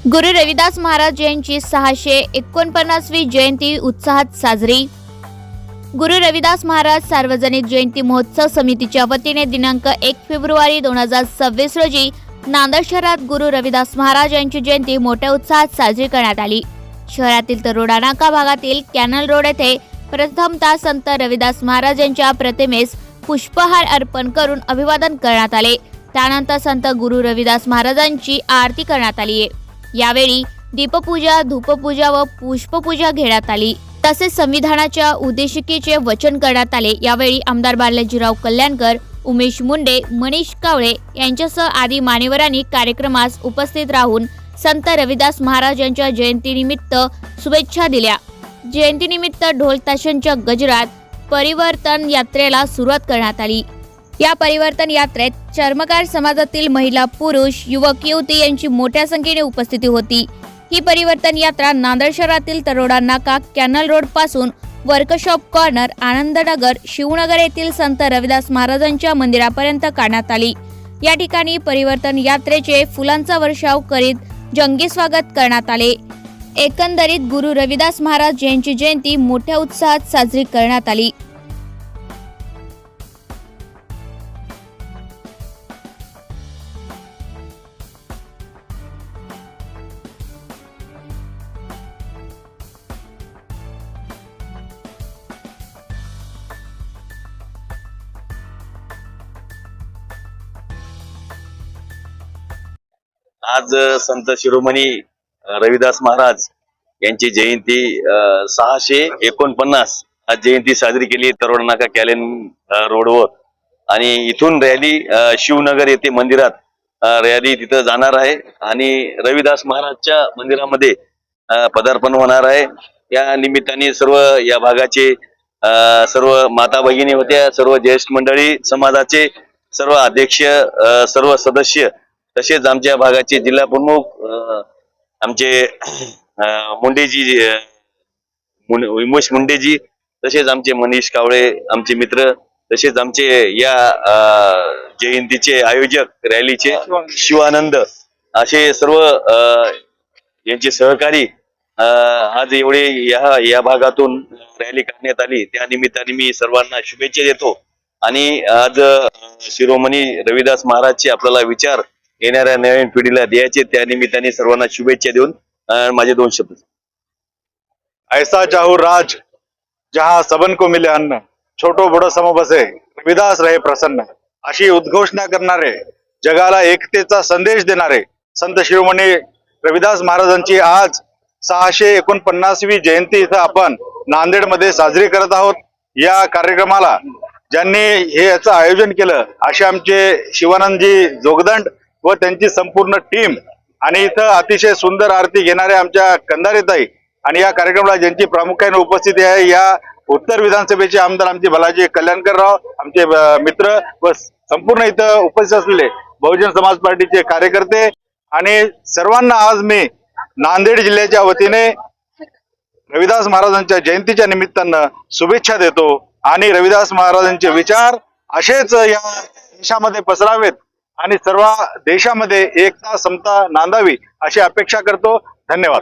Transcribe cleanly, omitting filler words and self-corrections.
गुरु रविदास महाराज यांची 649वी जयंती उत्साहात साजरी। गुरु रविदास महाराज सार्वजनिक जयंती महोत्सव समितीच्या वतीने दिनांक 1 फेब्रुवारी 2026 रोजी नांदेड शहरात गुरु रविदास महाराज यांची जयंती मोठ्या उत्साहात साजरी करण्यात आली। शहरातील तरोडा नाका भागातील कॅनल रोड येथे प्रथमतः संत रविदास महाराज यांच्या प्रतिमेस पुष्पहार अर्पण करून अभिवादन करण्यात आले। त्यानंतर संत गुरु रविदास महाराजांची आरती करण्यात आली। यावेळी दीपपूजा, धूपपूजा व पुष्पपूजा घेण्यात आली। तसेच संविधानाच्या उद्देशिकेचे वचन करण्यात आले। यावेळी आमदार बालाजीराव कल्याणकर, उमेश मुंडे, मनीष कावळे यांच्यासह आदी मान्यवरांनी कार्यक्रमास उपस्थित राहून संत रविदास महाराज यांच्या जयंतीनिमित्त शुभेच्छा दिल्या। जयंतीनिमित्त ढोल ताशांच्या गजरात परिवर्तन यात्रेला सुरुवात करण्यात आली। या परिवर्तन यात्रेत चर्मकार समाजातील महिला, पुरुष, युवक, युवती यांची मोठ्या संख्येने उपस्थिती होती। ही परिवर्तन यात्रा नांदेड शहरातील तरोडा नाका कॅनल रोड पासून वर्कशॉप कॉर्नर, आनंदनगर, शिवनगर येथील संत रविदास महाराजांच्या मंदिरापर्यंत काढण्यात आली। या ठिकाणी परिवर्तन यात्रेचे फुलांचा वर्षाव करीत जंगी स्वागत करण्यात आले। एकंदरीत गुरु रविदास महाराज यांची जयंती मोठ्या उत्साहात साजरी करण्यात आली। आज संत शिरोमणी रविदास महाराज यांची जयंती 649 आज जयंती साजरी केली तरोडा नाका कॅलेन रोडवर। आणि इथून रॅली शिवनगर येथे मंदिरात रॅली तिथं जाणार आहे आणि रविदास महाराजच्या मंदिरामध्ये पदार्पण होणार आहे। या निमित्ताने सर्व या भागाचे सर्व माता भगिनी होत्या, सर्व ज्येष्ठ मंडळी, समाजाचे सर्व अध्यक्ष, सर्व सदस्य, तसेच आमच्या भागाचे जिल्हा प्रमुख आमचे मुंडेजी, उमेश मुंडेजी, तसेच आमचे मनीष कावळे, आमचे मित्र, तसेच आमचे या जयंतीचे आयोजक रॅलीचे शिवानंद, असे सर्व यांचे सहकारी आज एवढे या भागातून रॅली काढण्यात आली। त्या निमित्ताने मी सर्वांना शुभेच्छा देतो आणि आज शिरोमणी रविदास महाराजचे आपल्याला विचार येणाऱ्या नवीन पिढीला द्यायचे, त्या निमित्ताने सर्वांना शुभेच्छा देऊन माझे 2 शब्द। ऐसा चाहू राज जहां सबन को मिले अन्न, छोटो बडो सम बसे, रविदास रहे प्रसन्न, अशी उद्घोषणा करणारे, जगाला एकतेचा संदेश देणारे संत शिरोमणी रविदास महाराजांची आज 649वी जयंती इथं आपण नांदेडमध्ये साजरी करत आहोत। या कार्यक्रमाला ज्यांनी याचं आयोजन केलं असे आमचे शिवानंदजी जोगदंड व त्यांची संपूर्ण टीम, आणि इथं अतिशय सुंदर आरती घेणारे आमच्या कंदारेताई, आणि या कार्यक्रमाला ज्यांची प्रामुख्याने उपस्थिती आहे या उत्तर विधानसभेचे आमदार आमचे बालाजी कल्याणकरराव, आमचे मित्र व संपूर्ण इथं उपस्थित असलेले बहुजन समाज पार्टीचे कार्यकर्ते, आणि सर्वांना आज मी नांदेड जिल्ह्याच्या वतीने रविदास महाराजांच्या जयंतीच्या निमित्तानं शुभेच्छा देतो। आणि रविदास महाराजांचे विचार असेच या देशामध्ये पसरावेत आणि सर्व देशामध्ये एकता समता नांदावी अशी अपेक्षा करतो। धन्यवाद।